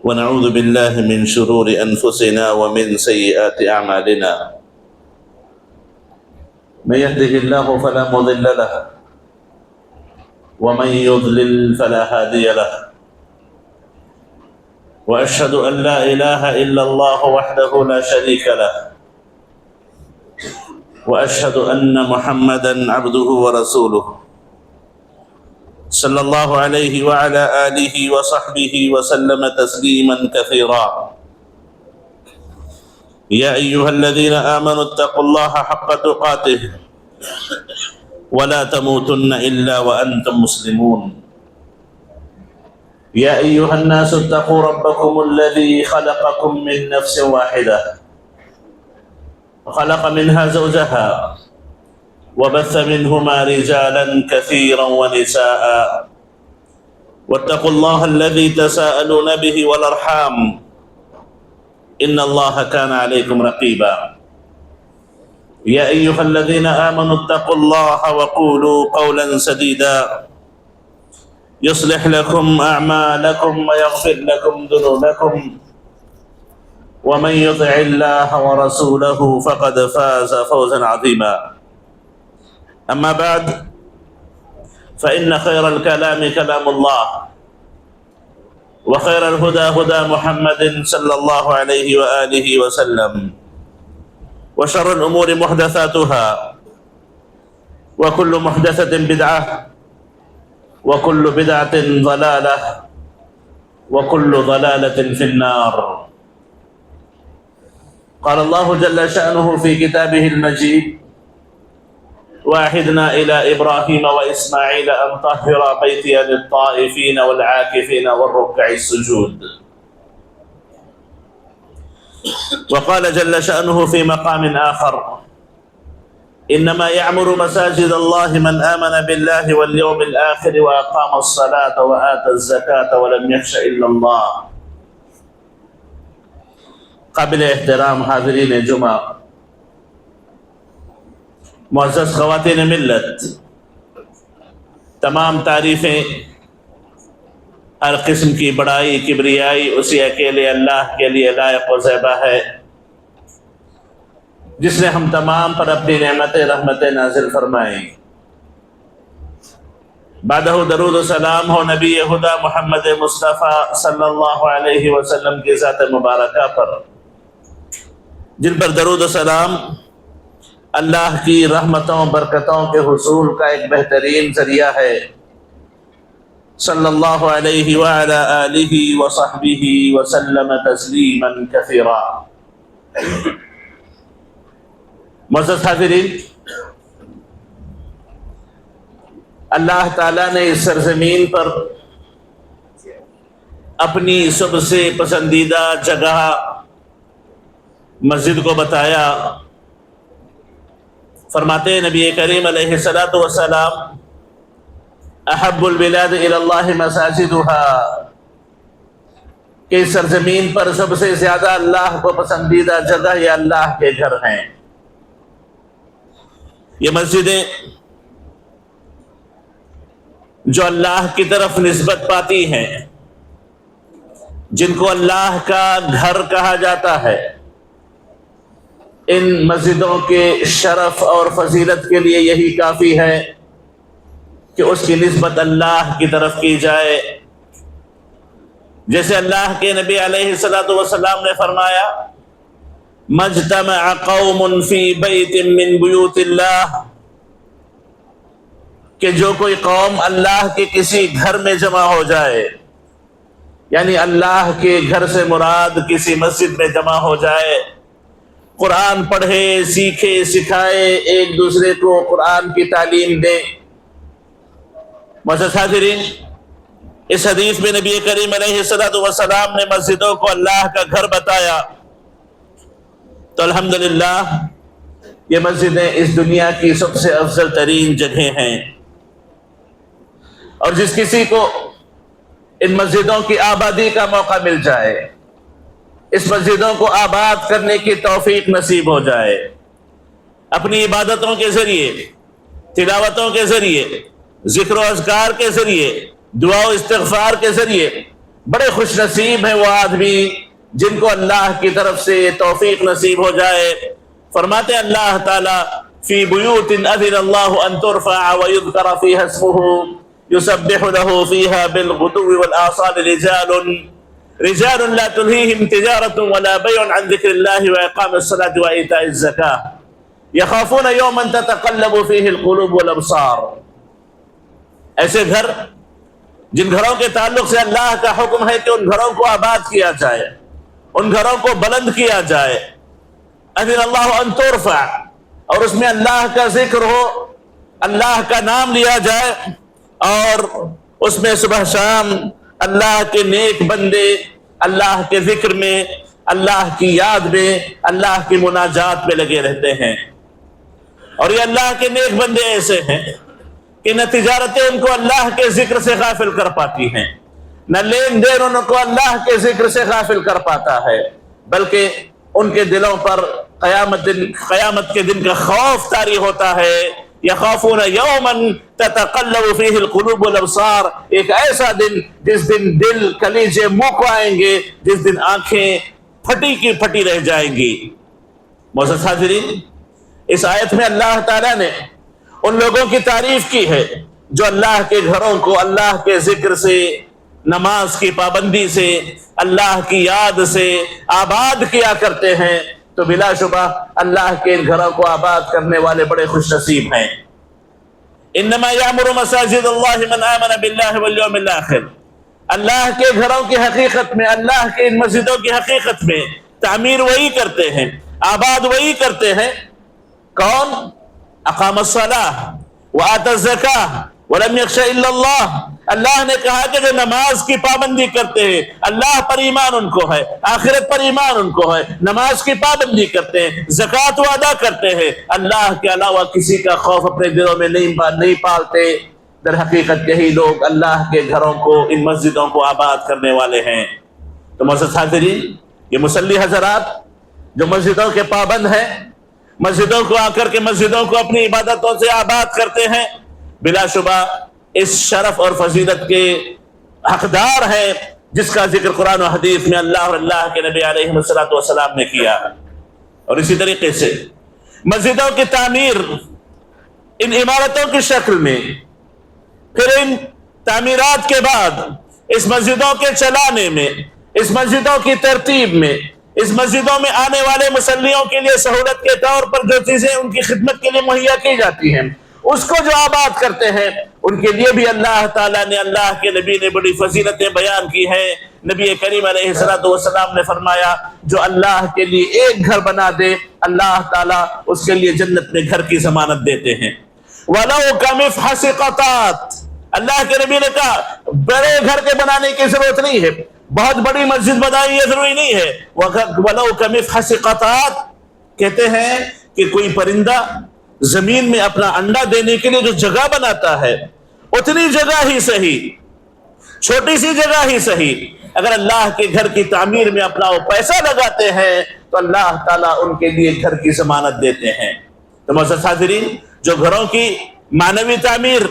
ونعوذ بالله من شرور أنفسنا ومن سيئات أعمالنا. من يهده الله فلا مضل له ومن يضلل فلا هادي له. وأشهد أن لا إله إلا الله وحده لا شريك له. وأشهد أن محمدا عبده ورسوله صلى الله عليه وعلى آله وصحبه وسلم تسليما كثيرا. يا أيها الذين آمنوا اتقوا الله حق تقاته ولا تموتن إلا وأنتم مسلمون. يا أيها الناس اتقوا ربكم الذي خلقكم من نفس واحدة وخلق منها زوجها وبث منهما رجالا كثيرا ونساء واتقوا الله الذي تساءلون به والأرحام إن الله كان عليكم رقيبا. يا أيها الذين آمنوا اتقوا الله وقولوا قولا سديدا يصلح لكم أعمالكم ويغفر لكم ذنوبكم ومن يطع الله ورسوله فقد فاز فوزا عظيما. أما بعد فإن خير الكلام كلام الله وخير الهدى هدى محمد صلى الله عليه وآله وسلم وشر الأمور محدثاتها وكل محدثة بدعة وكل بدعة ضلالة وكل ضلالة في النار. قال الله جل شأنه في كتابه المجيد: وعهدنا إلى إبراهيم وإسماعيل أن طهر بيتي للطائفين والعاكفين والركع السجود. وقال جل شأنه في مقام آخر: إنما يعمر مساجد الله من آمن بالله واليوم الآخر وأقام الصلاة وآتى الزكاة ولم يخش إلا الله. قابل احترام حاضرین جمعہ، معزز خواتین ملت، تمام تعریفیں، ہر قسم کی بڑائی کبریائی اسی اکیلے اللہ کے لیے لائق و زیبا ہے، جس نے ہم تمام پر اپنی نعمتیں رحمتیں نازل فرمائیں۔ بعدہ درود و سلام ہو نبی خدا محمد مصطفیٰ صلی اللہ علیہ وسلم کی ذات مبارکہ پر، جن پر درود و سلام اللہ کی رحمتوں برکتوں کے حصول کا ایک بہترین ذریعہ ہے۔ صلی اللہ علیہ وعلی آلہ وصحبہ وسلم تسلیما کثیرا۔ معزز حاضرین، اللہ تعالیٰ نے اس سرزمین پر اپنی سب سے پسندیدہ جگہ مسجد کو بتایا۔ فرماتے ہیں نبی کریم علیہ الصلاۃ والسلام: احب البلاد الی اللہ مساجدها، کہ اس سرزمین پر سب سے زیادہ اللہ کو پسندیدہ جگہ یہ اللہ کے گھر ہیں۔ یہ مسجدیں جو اللہ کی طرف نسبت پاتی ہیں، جن کو اللہ کا گھر کہا جاتا ہے، ان مسجدوں کے شرف اور فضیلت کے لیے یہی کافی ہے کہ اس کی نسبت اللہ کی طرف کی جائے۔ جیسے اللہ کے نبی علیہ الصلاۃ والسلام نے فرمایا: مجتمع قوم فی بیت من بیوت اللہ، کہ جو کوئی قوم اللہ کے کسی گھر میں جمع ہو جائے، یعنی اللہ کے گھر سے مراد کسی مسجد میں جمع ہو جائے، قرآن پڑھے، سیکھے، سکھائے، ایک دوسرے کو قرآن کی تعلیم دے۔ معزز حاضرین، اس حدیث میں نبی کریم علیہ الصلاۃ والسلام نے مسجدوں کو اللہ کا گھر بتایا، تو الحمدللہ یہ مسجدیں اس دنیا کی سب سے افضل ترین جگہیں ہیں، اور جس کسی کو ان مسجدوں کی آبادی کا موقع مل جائے، اس مسجدوں کو آباد کرنے کی توفیق نصیب ہو جائے، اپنی عبادتوں کے ذریعے، تلاوتوں کے ذریعے، ذکر و اذکار کے ذریعے، دعا و استغفار کے ذریعے بڑے خوش نصیب ہیں وہ آدمی جن کو اللہ کی طرف سے یہ توفیق نصیب ہو جائے۔ فرماتے ہیں اللہ تعالیٰ فی بیوت اذن اللہ ان ترفع ویذکر فیہا اسمہ یسبح لہ فیہا بالغدو والآصال رجال لا تلہیہم تجارت ولا بیع عن ذکر اللہ واقام الصلاة وایتاء الزکاة یخافون یوما تتقلب فیہ القلوب والابصار۔ ایسے گھر جن گھروں کے تعلق سے اللہ کا حکم ہے کہ ان گھروں کو آباد کیا جائے، ان گھروں کو بلند کیا جائے۔ اذن اللہ ان ترفع، اور اس میں اللہ کا ذکر ہو، اللہ کا نام لیا جائے، اور اس میں صبح شام اللہ کے نیک بندے اللہ کے ذکر میں، اللہ کی یاد میں، اللہ کی مناجات میں لگے رہتے ہیں۔ اور یہ اللہ کے نیک بندے ایسے ہیں کہ نہ تجارتیں ان کو اللہ کے ذکر سے غافل کر پاتی ہیں، نہ لین دین ان کو اللہ کے ذکر سے غافل کر پاتا ہے، بلکہ ان کے دلوں پر قیامت کے دن کا خوف طاری ہوتا ہے۔ یخافون یوما تتقلب فیہ القلوب والابصار، ایک ایسا دن جس دن دل کلیجے منہ کو آئیں گے، جس دن آنکھیں پھٹی کی پھٹی رہ جائیں گی۔ معزز حاضرین، اس آیت میں اللہ تعالیٰ نے ان لوگوں کی تعریف کی ہے جو اللہ کے گھروں کو اللہ کے ذکر سے، نماز کی پابندی سے، اللہ کی یاد سے آباد کیا کرتے ہیں، تو بلا شبہ اللہ کے گھروں کو آباد کرنے والے بڑے خوش نصیب ہیں۔ انما یامر مساجد اللہ من آمن باللہ والیوم الآخر، اللہ کے گھروں کی حقیقت میں، اللہ کے ان مسجدوں کی حقیقت میں تعمیر وہی کرتے ہیں، آباد وہی کرتے ہیں۔ کون؟ اقام الصلاۃ وآتى الزکاۃ ولم یخش الا اللہ۔ اللہ نے کہا کہ جو نماز کی پابندی کرتے ہیں، اللہ پر ایمان ان کو ہے، آخرت پر ایمان ان کو ہے، نماز کی پابندی کرتے ہیں، زکوٰۃ ادا کرتے ہیں، اللہ کے علاوہ کسی کا خوف اپنے دلوں میں نہیں پالتے، در حقیقت یہی لوگ اللہ کے گھروں کو، ان مسجدوں کو آباد کرنے والے ہیں۔ تو معزز حاضرین، یہ مصلی حضرات جو مسجدوں کے پابند ہیں، مسجدوں کو آ کر کے مسجدوں کو اپنی عبادتوں سے آباد کرتے ہیں، بلا شبہ اس شرف اور فضیلت کے حقدار ہیں جس کا ذکر قرآن و حدیث میں اللہ اور اللہ کے نبی علیہ السلام نے کیا۔ اور اسی طریقے سے مسجدوں کی تعمیر ان عمارتوں کی شکل میں، پھر ان تعمیرات کے بعد اس مسجدوں کے چلانے میں، اس مسجدوں کی ترتیب میں، اس مسجدوں میں آنے والے مصلیوں کے لیے سہولت کے طور پر جو چیزیں ان کی خدمت کے لیے مہیا کی جاتی ہیں، اس کو جو آباد کرتے ہیں، ان کے لیے بھی اللہ تعالیٰ نے، اللہ کے نبی نے بڑی فضیلتیں بیان کی ہیں۔ نبی کریم علیہ السلام نے فرمایا جو اللہ کے لیے ایک گھر بنا دے، اللہ تعالیٰ اس کے لیے جنت میں گھر کی ضمانت دیتے ہیں۔ وَلَوْ كَمِفْحَصِ قَطَعَتْ، اللہ کے نبی نے کہا بڑے گھر کے بنانے کی ضرورت نہیں ہے، بہت بڑی مسجد بنائی یہ ضروری نہیں ہے۔ وَلَوْ كَمِفْحَصِ قَطَعَتْ، کہتے ہیں کہ کوئی پرندہ زمین میں اپنا انڈا دینے کے لیے جو جگہ بناتا ہے، اتنی جگہ ہی صحیح، چھوٹی سی جگہ ہی صحیح، اگر اللہ کے گھر کی تعمیر میں اپنا وہ پیسہ لگاتے ہیں تو اللہ تعالیٰ ان کے لیے گھر کی ضمانت دیتے ہیں۔ تو معزز حاضرین، جو گھروں کی معنوی تعمیر،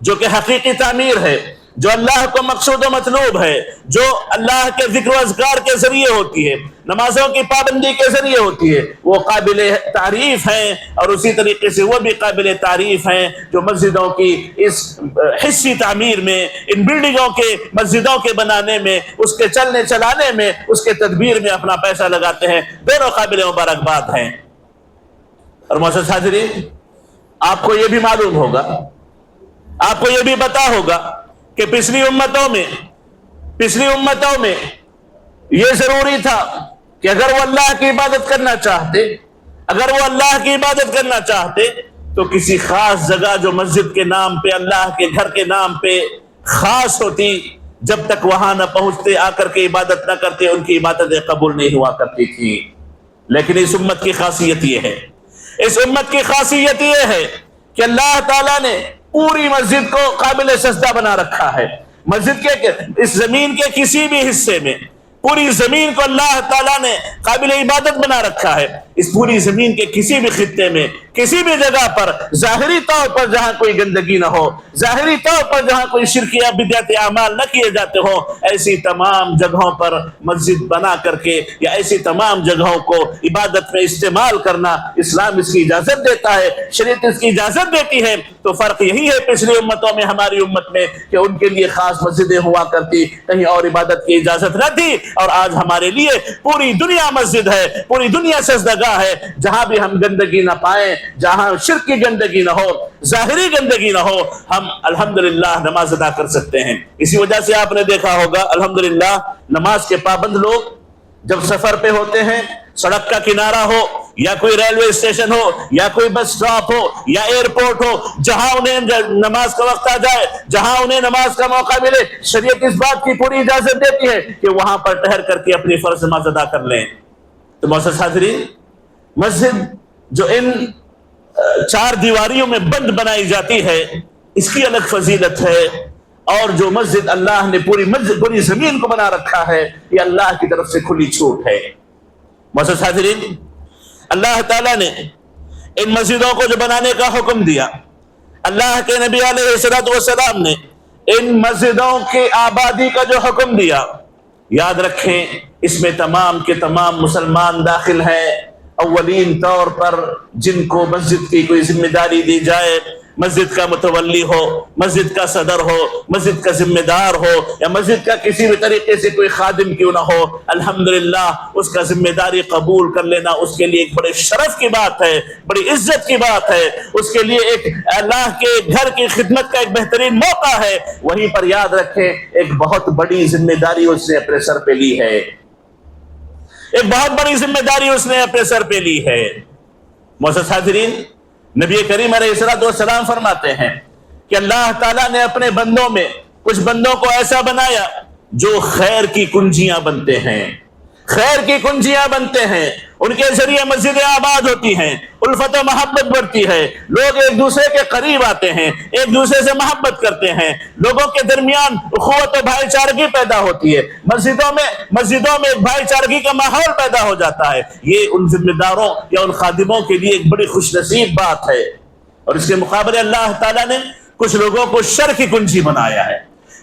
جو کہ حقیقی تعمیر ہے، جو اللہ کو مقصود و مطلوب ہے، جو اللہ کے ذکر و اذکار کے ذریعے ہوتی ہے، نمازوں کی پابندی کے ذریعے ہوتی ہے، وہ قابل تعریف ہیں، اور اسی طریقے سے وہ بھی قابل تعریف ہیں جو مسجدوں کی اس حصی تعمیر میں، ان بلڈنگوں کے، مسجدوں کے بنانے میں، اس کے چلنے چلانے میں، اس کے تدبیر میں اپنا پیسہ لگاتے ہیں، دونوں قابل مبارکباد ہیں۔ اور معزز حاضرین، آپ کو یہ بھی معلوم ہوگا، آپ کو یہ بھی پتا ہوگا کہ پچھلی امتوں میں یہ ضروری تھا کہ اگر وہ اللہ کی عبادت کرنا چاہتے، تو کسی خاص جگہ جو مسجد کے نام پہ، اللہ کے گھر کے نام پہ خاص ہوتی، جب تک وہاں نہ پہنچتے، آ کر کے عبادت نہ کرتے، ان کی عبادتیں قبول نہیں ہوا کرتی تھی۔ لیکن اس امت کی خاصیت یہ ہے، کہ اللہ تعالیٰ نے پوری مسجد کو قابل سجدہ بنا رکھا ہے۔ مسجد کے اس زمین کے کسی بھی حصے میں پوری زمین کو اللہ تعالیٰ نے قابل عبادت بنا رکھا ہے۔ اس پوری زمین کے کسی بھی خطے میں کسی بھی جگہ پر ظاہری طور پر جہاں کوئی گندگی نہ ہو، ظاہری طور پر جہاں کوئی شرکی یا بدعتی اعمال نہ کیے جاتے ہوں، ایسی تمام جگہوں پر مسجد بنا کر کے یا ایسی تمام جگہوں کو عبادت میں استعمال کرنا اسلام اس کی اجازت دیتا ہے، شریعت اس کی اجازت دیتی ہے۔ تو فرق یہی ہے پچھلی امتوں میں ہماری امت میں کہ ان کے لیے خاص مسجدیں ہوا کرتی، کہیں اور عبادت کی اجازت نہ تھی، اور آج ہمارے لیے پوری دنیا مسجد ہے، پوری دنیا سجدگاہ ہے، جہاں بھی ہم گندگی نہ پائیں، جہاں شرک کی گندگی نہ ہو، ظاہری گندگی نہ ہو، ہم الحمدللہ نماز ادا کر سکتے ہیں۔ اسی وجہ سے آپ نے دیکھا ہوگا الحمدللہ نماز کے پابند لوگ جب سفر پہ ہوتے ہیں، سڑک کا کنارہ ہو یا کوئی ریلوے اسٹیشن ہو یا کوئی بس اسٹاپ ہو یا ایئرپورٹ ہو، جہاں انہیں نماز کا وقت آ جائے، جہاں انہیں نماز کا موقع ملے، شریعت اس بات کی پوری اجازت دیتی ہے کہ وہاں پر ٹھہر کر کے اپنی فرض نماز ادا کر لیں۔ تو معزز حاضرین، مسجد جو ان چار دیواریوں میں بند بنائی جاتی ہے، اس کی الگ فضیلت ہے، اور جو مسجد اللہ نے پوری زمین کو بنا رکھا ہے، یہ اللہ کی طرف سے کھلی چھوٹ ہے۔ معزز حاضرین، اللہ تعالیٰ نے ان مسجدوں کو جو بنانے کا حکم دیا، اللہ کے نبی علیہ الصلوۃ والسلام نے ان مسجدوں کی آبادی کا جو حکم دیا، یاد رکھیں اس میں تمام کے تمام مسلمان داخل ہیں۔ اولین طور پر جن کو مسجد کی کوئی ذمہ داری دی جائے، مسجد کا متولی ہو، مسجد کا صدر ہو، مسجد کا ذمہ دار ہو، یا مسجد کا کسی بھی طریقے سے کوئی خادم کیوں نہ ہو، الحمدللہ اس کا ذمہ داری قبول کر لینا اس کے لیے ایک بڑے شرف کی بات ہے، بڑی عزت کی بات ہے، اس کے لیے ایک اللہ کے گھر کی خدمت کا ایک بہترین موقع ہے۔ وہیں پر یاد رکھیں ایک بہت بڑی ذمہ داری اس نے اپنے سر پہ لی ہے، ایک بہت بڑی ذمہ داری اس نے اپنے سر پہ لی ہے۔ معزز حاضرین، نبی کریم علیہ الصلوۃ والسلام فرماتے ہیں کہ اللہ تعالیٰ نے اپنے بندوں میں کچھ بندوں کو ایسا بنایا جو خیر کی کنجیاں بنتے ہیں، خیر کی کنجیاں بنتے ہیں، ان کے ذریعے مسجدیں آباد ہوتی ہیں، الفت و محبت بڑھتی ہے، لوگ ایک دوسرے کے قریب آتے ہیں، ایک دوسرے سے محبت کرتے ہیں، لوگوں کے درمیان اخوت و بھائی چارگی پیدا ہوتی ہے، مسجدوں میں ایک بھائی چارگی کا ماحول پیدا ہو جاتا ہے۔ یہ ان ذمہ داروں یا ان خادموں کے لیے ایک بڑی خوش نصیب بات ہے۔ اور اس کے مقابلے اللہ تعالیٰ نے کچھ لوگوں کو شر کی کنجی بنایا ہے،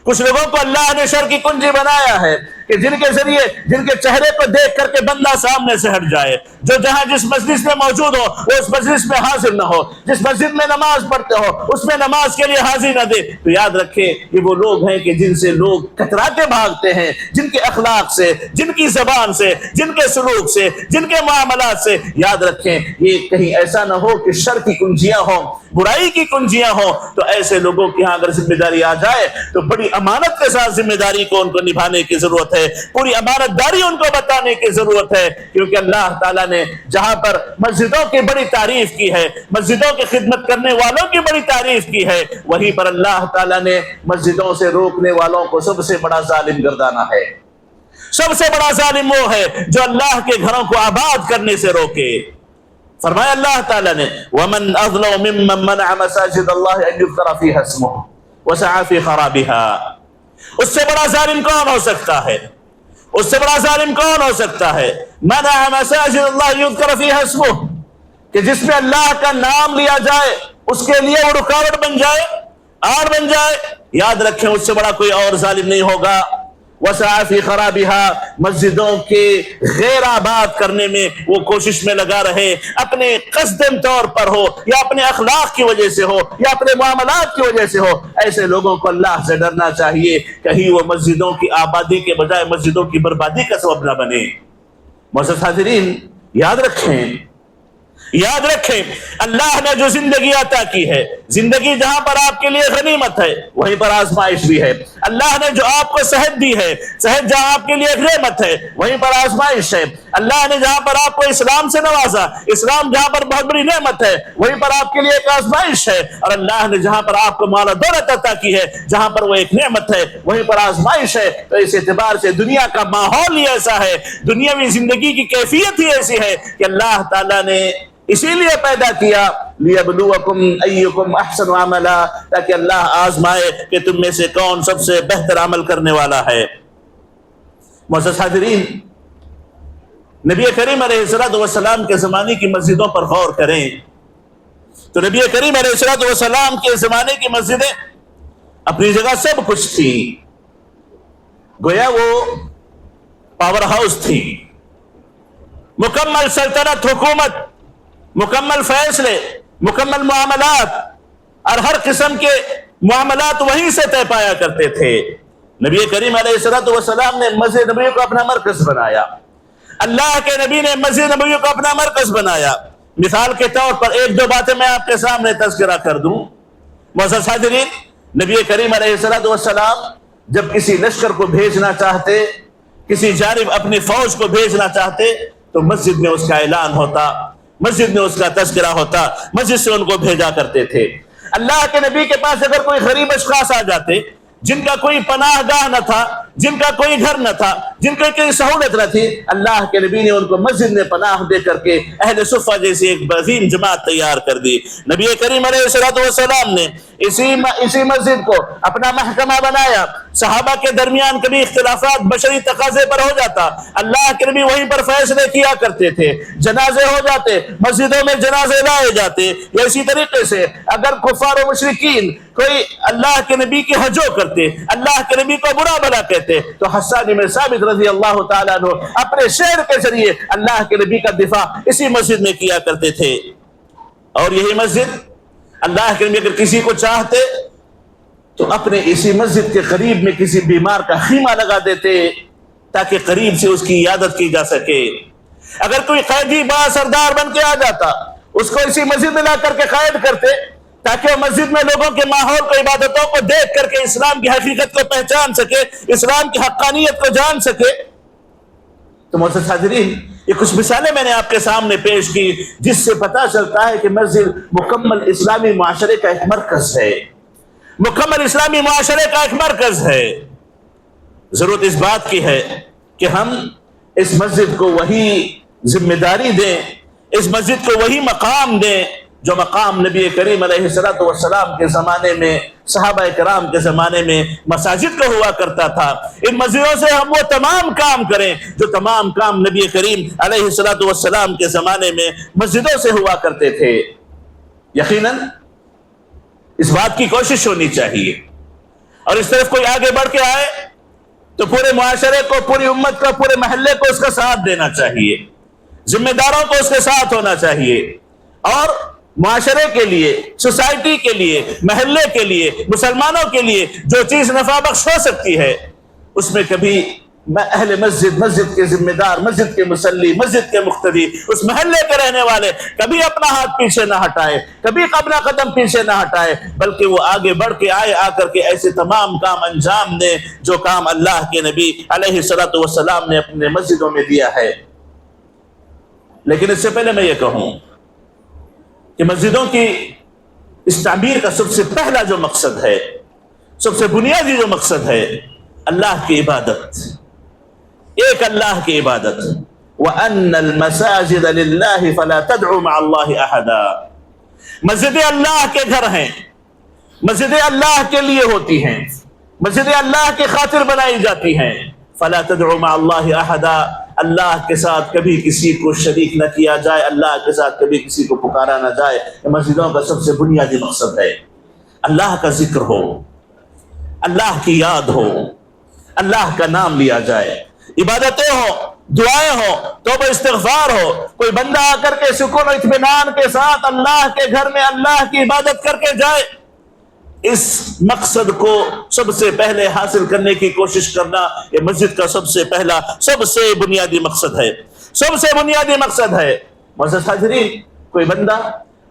کچھ لوگوں کو اللہ نے شر کی کنجی بنایا ہے کہ جن کے ذریعے جن کے چہرے کو دیکھ کر کے بندہ سامنے سے ہٹ جائے، جو جہاں جس مجلس میں موجود ہو وہ اس مجلس میں حاضر نہ ہو، جس مسجد میں نماز پڑھتے ہو اس میں نماز کے لیے حاضر نہ دے۔ تو یاد رکھیں یہ وہ لوگ ہیں کہ جن سے لوگ کتراتے بھاگتے ہیں، جن کے اخلاق سے، جن کی زبان سے، جن کے سلوک سے، جن کے معاملات سے۔ یاد رکھیں یہ کہیں ایسا نہ ہو کہ شر کی کنجیاں ہوں، برائی کی کنجیاں ہوں، تو ایسے لوگوں کی ہاں اگر ذمہ داری آ جائے تو بڑی امانت کے ساتھ ذمہ داری کو ان کو نبھانے کی ضرورت ہے، پوری امانت داری ان کو بتانے کی ضرورت ہے، کیونکہ اللہ تعالیٰ نے جہاں پر مسجدوں کی بڑی تعریف کی ہے، مسجدوں کی خدمت کرنے والوں کی بڑی تعریف کی ہے، وہیں پر اللہ تعالیٰ نے مسجدوں سے روکنے والوں کو سب سے بڑا ظالم گردانا ہے۔ سب سے بڑا ظالم وہ ہے جو اللہ کے گھروں کو آباد کرنے سے روکے۔ فرمایا اللہ تعالیٰ نے وَمَنْ أَظْلَمُ مِمَّنْ مَنَعَ مَسَاجِدَ اللَّهِ أَنْ يُذْكَرَ فِيهَا اسْمُهُ وَسَعَى فِي خَرَابِهَا۔ اس سے بڑا ظالم کون ہو سکتا ہے؟ اس سے بڑا ظالم کون ہو سکتا ہے؟ مَنَعَ مَسَاجِدَ اللَّهِ يُذْكَرَ فِيهَا اسْمُهُ، کہ جس میں اللہ کا نام لیا جائے اس کے لیے وہ رکاوٹ بن جائے، آڑ بن جائے۔ یاد رکھیں اس سے بڑا کوئی اور ظالم نہیں ہوگا۔ وسعى في خرابها، مسجدوں کے غیر آباد کرنے میں وہ کوشش میں لگا رہے، اپنے قصدن طور پر ہو یا اپنے اخلاق کی وجہ سے ہو یا اپنے معاملات کی وجہ سے ہو، ایسے لوگوں کو اللہ سے ڈرنا چاہیے، کہیں وہ مسجدوں کی آبادی کے بجائے مسجدوں کی بربادی کا سبب نہ بنے۔ معزز حاضرین، یاد رکھیں اللہ نے جو زندگی عطا کی ہے، زندگی جہاں پر آپ کے لیے غنیمت ہے وہیں پر آزمائش بھی ہے۔ اللہ نے جو آپ کو صحت دی ہے، صحت جہاں آپ کے لیے ایک نعمت ہے وہیں پر آزمائش ہے۔ اللہ نے جہاں پر آپ کو اسلام سے نوازا، اسلام جہاں پر بہت بڑی نعمت ہے وہیں پر آپ کے لیے ایک آزمائش ہے۔ اور اللہ نے جہاں پر آپ کو مال و دولت عطا کی ہے، جہاں پر وہ ایک نعمت ہے وہیں پر آزمائش ہے۔ تو اس اعتبار سے دنیا کا ماحول ہی ایسا ہے، دنیاوی زندگی کی کیفیت ہی ایسی ہے کہ اللہ تعالیٰ نے اسی لیے پیدا کیا لِيَبْلُوَكُمْ أَيُّكُمْ أَحْسَنُ عَمَلًا، تاکہ اللہ آزمائے کہ تم میں سے کون سب سے بہتر عمل کرنے والا ہے۔ معزز حاضرین، نبی کریم علیہ السلام کے زمانے کی مسجدوں پر غور کریں تو نبی کریم علیہ السلام کے زمانے کی مسجدیں اپنی جگہ سب کچھ تھی، گویا وہ پاور ہاؤس تھی، مکمل سلطنت، حکومت، مکمل فیصلے، مکمل معاملات اور ہر قسم کے معاملات وہیں سے طے پایا کرتے تھے۔ نبی کریم علیہ السلام نے مسجد نبوی کو اپنا مرکز بنایا، اللہ کے نبی نے مسجد نبوی کو اپنا مرکز بنایا۔ مثال کے طور پر ایک دو باتیں میں آپ کے سامنے تذکرہ کر دوں۔ معزز حاضرین، نبی کریم علیہ السلام جب کسی لشکر کو بھیجنا چاہتے، کسی جانب اپنی فوج کو بھیجنا چاہتے تو مسجد میں اس کا اعلان ہوتا، مسجد میں اس کا تذکرہ ہوتا، مسجد سے ان کو بھیجا کرتے تھے۔ اللہ کے نبی کے پاس اگر کوئی غریب اشخاص آ جاتے جن کا کوئی پناہ گاہ نہ تھا، جن کا کوئی گھر نہ تھا، جن کی کوئی سہولت نہ تھی، اللہ کے نبی نے ان کو مسجد میں پناہ دے کر کے اہل صفہ جیسی ایک عظیم جماعت تیار کر دی۔ نبی کریم علیہ السلام نے اسی مسجد کو اپنا محکمہ بنایا۔ صحابہ کے درمیان کبھی اختلافات بشری تقاضے پر ہو جاتا، اللہ کے نبی وہیں پر فیصلے کیا کرتے تھے۔ جنازے ہو جاتے، مسجدوں میں جنازے لائے جاتے۔ یا اسی طریقے سے اگر کفار و مشرکین کوئی اللہ کے نبی کی ہجو کرتے، اللہ کے نبی کو برا بلا کہتے، تو حسان بن ثابت رضی اللہ تعالیٰ عنہ اپنے شعر کے ذریعے اللہ کے نبی کا دفاع اسی مسجد میں کیا کرتے تھے۔ اور یہی مسجد اللہ کے نبی اگر کسی کو چاہتے تو اپنے اسی مسجد کے قریب میں کسی بیمار کا خیمہ لگا دیتے تاکہ قریب سے اس کی عیادت کی جا سکے۔ اگر کوئی قیدی با سردار بن کے آ جاتا، اس کو اسی مسجد میں لا کر کے قید کرتے تاکہ وہ مسجد میں لوگوں کے ماحول کو، عبادتوں کو دیکھ کر کے اسلام کی حقیقت کو پہچان سکے، اسلام کی حقانیت کو جان سکے۔ تو معزز حاضرین، یہ کچھ مثالیں میں نے آپ کے سامنے پیش کی جس سے پتہ چلتا ہے کہ مسجد مکمل اسلامی معاشرے کا ایک مرکز ہے، مکمل اسلامی معاشرے کا ایک مرکز ہے۔ ضرورت اس بات کی ہے کہ ہم اس مسجد کو وہی ذمہ داری دیں، اس مسجد کو وہی مقام دیں جو مقام نبی کریم علیہ السلام کے زمانے میں، صحابہ کرام کے زمانے میں مساجد کا ہوا کرتا تھا۔ ان مسجدوں سے ہم وہ تمام کام کریں جو تمام کام نبی کریم علیہ السلام کے زمانے میں مسجدوں سے ہوا کرتے تھے۔ یقیناً اس بات کی کوشش ہونی چاہیے، اور اس طرف کوئی آگے بڑھ کے آئے تو پورے معاشرے کو، پوری امت کو، پورے محلے کو اس کا ساتھ دینا چاہیے، ذمہ داروں کو اس کے ساتھ ہونا چاہیے، اور معاشرے کے لیے، سوسائٹی کے لیے، محلے کے لیے، مسلمانوں کے لیے جو چیز نفع بخش ہو سکتی ہے اس میں کبھی اہل مسجد، مسجد کے ذمہ دار، مسجد کے مصلی، مسجد کے مقتدی، اس محلے کے رہنے والے کبھی اپنا ہاتھ پیچھے نہ ہٹائے، کبھی اپنا قدم پیچھے نہ ہٹائے، بلکہ وہ آگے بڑھ کے آئے، آ کر کے ایسے تمام کام انجام دیں جو کام اللہ کے نبی علیہ السلام نے اپنے مسجدوں میں دیا ہے۔ لیکن اس سے پہلے میں یہ کہوں کہ مسجدوں کی اس تعمیر کا سب سے پہلا جو مقصد ہے، سب سے بنیادی جو مقصد ہے، اللہ کی عبادت، ایک اللہ کی عبادت۔ وَأَنَّ الْمَسَاجِدَ لِلَّهِ فَلَا تَدْعُوا مَعَ اللَّهِ أَحَدًا۔ مسجدیں اللہ کے گھر ہیں، مسجدیں اللہ کے لیے ہوتی ہیں، مسجدیں اللہ کی خاطر بنائی جاتی ہیں۔ فَلَا تَدْعُوا مَعَ اللَّهِ أَحَدًا، اللہ کے ساتھ کبھی کسی کو شریک نہ کیا جائے، اللہ کے ساتھ کبھی کسی کو پکارا نہ جائے۔ یہ مسجدوں کا سب سے بنیادی مقصد ہے۔ اللہ کا ذکر ہو، اللہ کی یاد ہو، اللہ کا نام لیا جائے، عبادتیں ہو، دعائیں ہو، توبہ استغفار ہو، کوئی بندہ آ کر کے سکون و اطمینان کے ساتھ اللہ کے گھر میں اللہ کی عبادت کر کے جائے۔ اس مقصد کو سب سے پہلے حاصل کرنے کی کوشش کرنا یہ مسجد کا سب سے پہلا، سب سے بنیادی مقصد ہے، سب سے بنیادی مقصد ہے۔ معزز حاضرین، کوئی بندہ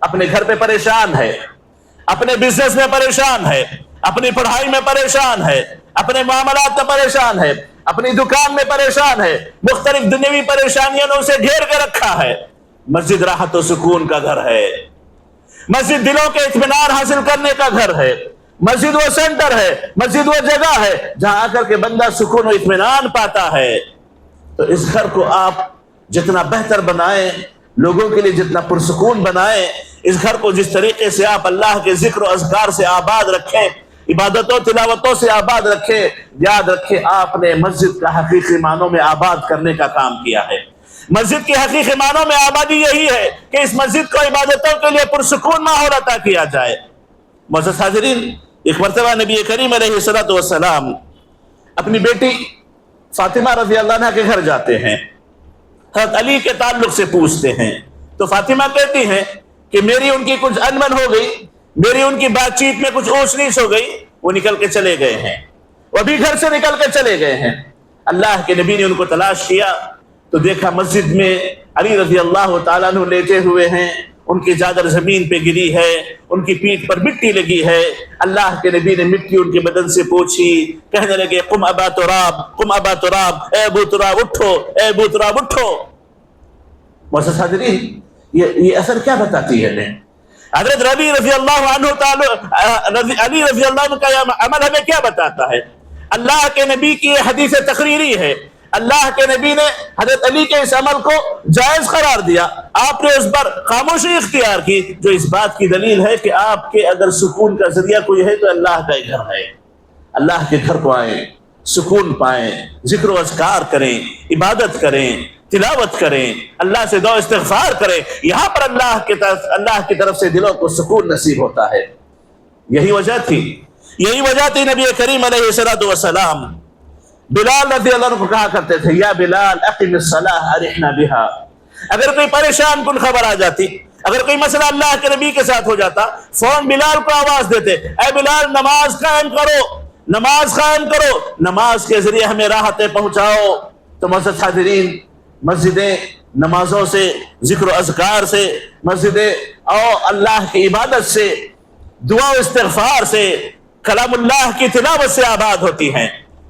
اپنے گھر پہ پریشان ہے، اپنے بزنس میں پریشان ہے، اپنی پڑھائی میں پریشان ہے، اپنے معاملات میں پریشان ہے، اپنی دکان میں پریشان ہے، مختلف دنیوی پریشانیوں نے اسے گھیر کے رکھا ہے۔ مسجد راحت و سکون کا گھر ہے، مسجد دلوں کے اطمینان حاصل کرنے کا گھر ہے، مسجد وہ سینٹر ہے، مسجد وہ جگہ ہے جہاں آ کر کے بندہ سکون و اطمینان پاتا ہے۔ تو اس گھر کو آپ جتنا بہتر بنائیں، لوگوں کے لیے جتنا پرسکون بنائیں، اس گھر کو جس طریقے سے آپ اللہ کے ذکر و اذکار سے آباد رکھیں، عبادتوں تلاوتوں سے آباد رکھیں، یاد رکھیں آپ نے مسجد کا حقیقی معنوں میں آباد کرنے کا کام کیا ہے۔ مسجد کی حقیقی معنوں میں آبادی یہی ہے کہ اس مسجد کو عبادتوں کے لیے پرسکون ماحول عطا کیا جائے۔ معزز حاضرین، ایک مرتبہ نبی کریم علیہ الصلوۃ والسلام اپنی بیٹی فاطمہ رضی اللہ عنہ کے گھر جاتے ہیں، حضرت علی کے تعلق سے پوچھتے ہیں، تو فاطمہ کہتی ہیں کہ میری ان کی کچھ انبن ہو گئی، میری ان کی بات چیت میں کچھ اونچ نیچ ہو گئی، وہ نکل کے چلے گئے ہیں، وہ بھی گھر سے نکل کے چلے گئے ہیں۔ اللہ کے نبی نے ان کو تلاش کیا تو دیکھا مسجد میں علی رضی اللہ تعالیٰ عنہ لیٹے ہوئے ہیں، ان کی چادر زمین پہ گری ہے، ان کی پیٹھ پر مٹی لگی ہے۔ اللہ کے نبی نے مٹی ان کے بدن سے پوچھی، کہنے لگے قم ابا تراب، قم ابا تراب، اے ابو تراب اٹھو، اے ابو تراب اٹھو۔ معزز حاضرین، یہ اثر کیا بتاتی ہے ہمیں؟ حضرت علی رضی اللہ عنہ کا یہ عمل ہمیں کیا بتاتا ہے؟ اللہ کے نبی کی یہ حدیث تقریری ہے، اللہ کے نبی نے حضرت علی کے اس عمل کو جائز قرار دیا، آپ نے اس پر خاموشی اختیار کی، جو اس بات کی دلیل ہے کہ آپ کے اگر سکون کا ذریعہ کوئی ہے تو اللہ کا ہی گھر ہے۔ اللہ کے گھر کو آئیں، سکون پائیں، ذکر و اذکار کریں، عبادت کریں، تلاوت کریں، اللہ سے دعا استغفار کریں، یہاں پر اللہ کی طرف سے دلوں کو سکون نصیب ہوتا ہے۔ یہی وجہ تھی نبی کریم علیہ الصلوۃ والسلام بلال رضی اللہ عنہ کو کہا کرتے تھے، یا بلال اقم الصلاۃ ارحنا بها۔ اگر کوئی پریشان کن خبر آ جاتی، اگر کوئی مسئلہ اللہ کے نبی کے ساتھ ہو جاتا، فون بلال کو آواز دیتے، اے بلال نماز قائم کرو، نماز قائم کرو، نماز کے ذریعے ہمیں راحتیں پہنچاؤ۔ تو معزز حاضرین، مسجدیں نمازوں سے، ذکر و اذکار سے، مسجدیں اور اللہ کی عبادت سے، دعا و استغفار سے، کلام اللہ کی تلاوت سے آباد ہوتی ہیں۔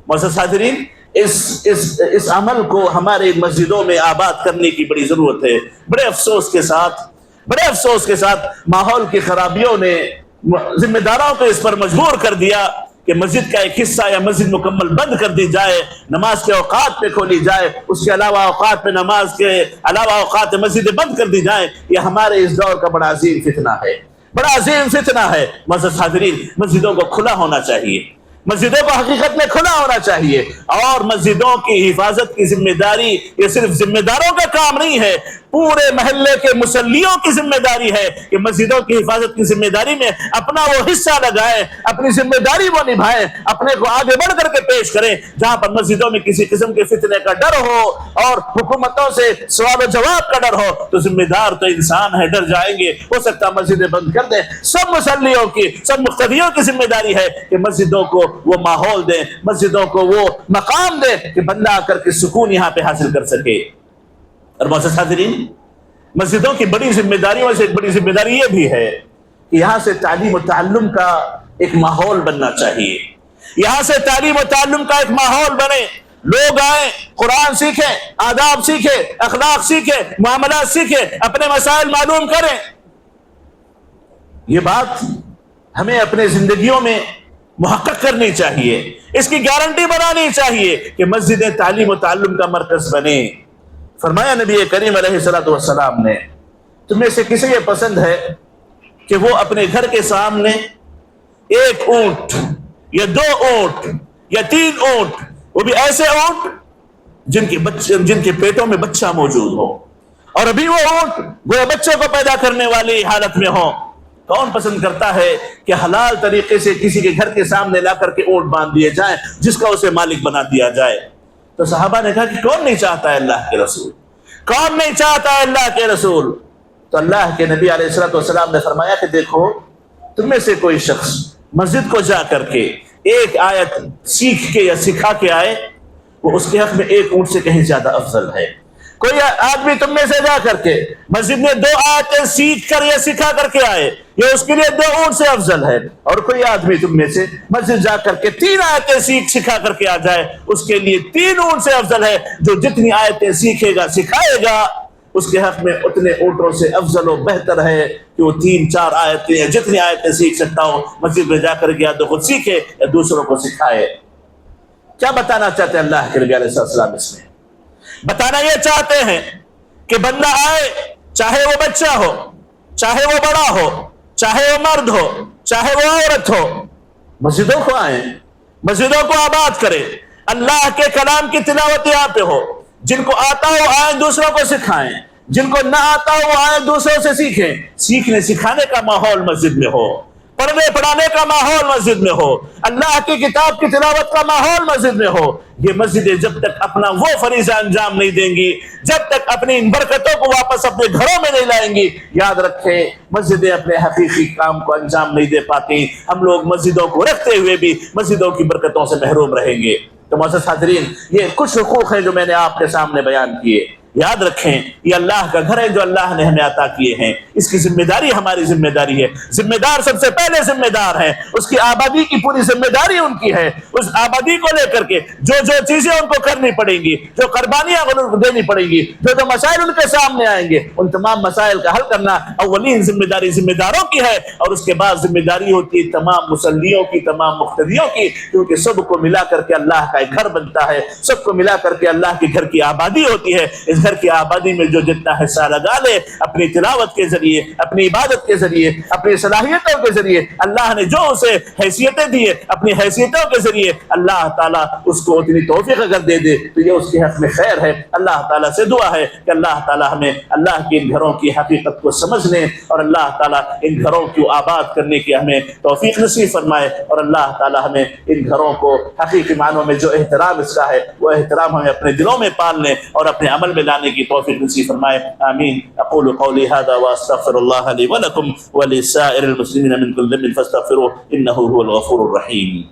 معزز حاضرین، اس عمل کو ہمارے مسجدوں میں آباد کرنے کی بڑی ضرورت ہے۔ بڑے افسوس کے ساتھ ماحول کی خرابیوں نے ذمہ داروں کو اس پر مجبور کر دیا کہ مسجد کا ایک حصہ یا مسجد مکمل بند کر دی جائے، نماز کے اوقات پہ کھولی جائے، اس کے علاوہ اوقات میں نماز کے علاوہ اوقات مسجدیں بند کر دی جائیں۔ یہ ہمارے اس دور کا بڑا عظیم فتنہ ہے، بڑا عظیم فتنہ ہے۔ معزز حاضرین، مسجدوں کو کھلا ہونا چاہیے، مسجدوں کو حقیقت میں کھلا ہونا چاہیے، اور مسجدوں کی حفاظت کی ذمہ داری یہ صرف ذمہ داروں کا کام نہیں ہے، پورے محلے کے مصلیوں کی ذمہ داری ہے کہ مسجدوں کی حفاظت کی ذمہ داری میں اپنا وہ حصہ لگائیں، اپنی ذمہ داری وہ نبھائیں، اپنے کو آگے بڑھ کر کے پیش کریں۔ جہاں پر مسجدوں میں کسی قسم کے فتنے کا ڈر ہو اور حکومتوں سے سوال و جواب کا ڈر ہو تو ذمہ دار تو انسان ہے، ڈر جائیں گے، ہو سکتا مسجدیں بند کر دیں۔ سب مصلیوں کی، سب مقتدیوں کی ذمہ داری ہے کہ مسجدوں کو وہ ماحول دیں، مسجدوں کو وہ مقام دیں کہ بندہ آ کر کے سکون یہاں پہ حاصل کر سکے۔ اور معزز حاضرین، مسجدوں کی بڑی ذمہ داریوں میں سے ایک بڑی ذمہ داری یہ بھی ہے کہ یہاں سے تعلیم و تعلم کا ایک ماحول بننا چاہیے، یہاں سے تعلیم و تعلم کا ایک ماحول بنے، لوگ آئیں، قرآن سیکھیں، آداب سیکھیں، اخلاق سیکھیں، معاملات سیکھیں، اپنے مسائل معلوم کریں۔ یہ بات ہمیں اپنے زندگیوں میں محقق کرنی چاہیے، اس کی گارنٹی بنانی چاہیے کہ مسجدیں تعلیم و تعلم کا مرکز بنے۔ فرمایا نبی کریم علیہ الصلوۃ والسلام نے، تم میں سے کسی یہ پسند ہے کہ وہ اپنے گھر کے سامنے ایک اونٹ یا 2 اونٹ یا 3 اونٹ، وہ بھی ایسے اونٹ جن کے پیٹوں میں بچہ موجود ہو، اور ابھی وہ اونٹ وہ بچے کو پیدا کرنے والی حالت میں ہو؟ کون پسند کرتا ہے کہ حلال طریقے سے کسی کے گھر کے سامنے لا کر کے اونٹ باندھ دیے جائیں جس کا اسے مالک بنا دیا جائے؟ تو صحابہ نے کہا کہ کون نہیں چاہتا ہے اللہ کے رسول، کون نہیں چاہتا ہے اللہ کے رسول؟ تو اللہ کے نبی علیہ الصلوۃ والسلام نے فرمایا کہ دیکھو، تم میں سے کوئی شخص مسجد کو جا کر کے ایک آیت سیکھ کے یا سکھا کے آئے، وہ اس کے حق میں 1 اونٹ سے کہیں زیادہ افضل ہے۔ کوئی آدمی تم میں سے جا کر کے مسجد میں 2 آیتیں سیکھ کر یا سکھا کر کے آئے، یہ اس کے لیے 2 اونٹ سے افضل ہے، اور کوئی آدمی تم میں سے مسجد جا کر کے 3 آیتیں سکھا کر کے آ جائے، اس کے لیے 3 اونٹ سے افضل ہے۔ جو جتنی آیتیں سیکھے گا سکھائے گا اس کے حق میں اتنے اونٹوں سے افضل و بہتر ہے کہ وہ 3-4 آیتیں یا جتنی آیتیں سیکھ سکتا ہو مسجد میں جا کر کے یا تو خود سیکھے یا دوسروں کو سکھائے۔ کیا بتانا چاہتے ہیں اللہ کے نبی علیہ السلام؟ اس میں بتانا یہ چاہتے ہیں کہ بندہ آئے، چاہے وہ بچہ ہو، چاہے وہ بڑا ہو، چاہے وہ مرد ہو، چاہے وہ عورت ہو، مسجدوں کو آئیں، مسجدوں کو آباد کرے، اللہ کے کلام کی تلاوت یہاں پہ ہو، جن کو آتا ہو آئیں دوسروں کو سکھائیں، جن کو نہ آتا ہو وہ آئیں دوسروں سے سیکھیں۔ سیکھنے سکھانے کا ماحول مسجد میں ہو، پڑھنے پڑھانے کا ماحول مسجد میں ہو، اللہ کی کتاب کی تلاوت کا ماحول مسجد میں ہو۔ یہ مسجدیں جب تک اپنا وہ فریضہ انجام نہیں دیں گی، جب تک اپنی ان برکتوں کو واپس اپنے گھروں میں نہیں لائیں گی، یاد رکھیں مسجدیں اپنے حقیقی کام کو انجام نہیں دے پاتی۔ ہم لوگ مسجدوں کو رکھتے ہوئے بھی مسجدوں کی برکتوں سے محروم رہیں گے۔ تو معزز حاضرین، یہ کچھ حقوق ہیں جو میں نے آپ کے سامنے بیان کیے۔ یاد رکھیں یہ اللہ کا گھر ہے جو اللہ نے ہمیں عطا کیے ہیں، اس کی ذمہ داری ہماری ذمہ داری ہے۔ ذمہ دار سب سے پہلے ذمہ دار ہے، اس کی آبادی کی پوری ذمہ داری ان کی ہے۔ اس آبادی کو لے کر کے جو جو چیزیں ان کو کرنی پڑیں گی، جو قربانیاں ان کو دینی پڑیں گی، جو جو مسائل ان کے سامنے آئیں گے، ان تمام مسائل کا حل کرنا اولین ذمہ داری ذمہ داروں کی ہے، اور اس کے بعد ذمہ داری ہوتی ہے تمام مصلیوں کی، تمام مقتدیوں کی، کیونکہ سب کو ملا کر کے اللہ کا ایک گھر بنتا ہے، سب کو ملا کر کے اللہ کے گھر کی آبادی ہوتی ہے۔ اس گھر کی آبادی میں جو جتنا حصہ لگا لے اپنی تلاوت کے ذریعے، اپنی عبادت کے ذریعے، اپنی صلاحیتوں کے ذریعے، اللہ نے جو اسے حیثیتیں دی اپنی حیثیتوں کے ذریعے، اللہ تعالیٰ اس کو اتنی توفیق اگر دے دے تو یہ اس کے حق میں خیر ہے۔ اللہ تعالیٰ سے دعا ہے کہ اللہ تعالیٰ ہمیں اللہ کے ان گھروں کی حقیقت کو سمجھنے اور اللہ تعالیٰ ان گھروں کو آباد کرنے کی ہمیں توفیق نصیب فرمائے، اور اللہ تعالیٰ ہمیں ان گھروں کو حقیقی معنوں میں جو احترام اس کا ہے وہ احترام ہمیں اپنے دلوں میں پالنے اور اپنے عمل میں لانے کی توفیق نصیب فرمائے۔ آمین۔ اقول قولی هذا واستغفر الله لي ولكم ولسائر المسلمين من كل ذنب فاستغفروه انه هو الغفور الرحيم۔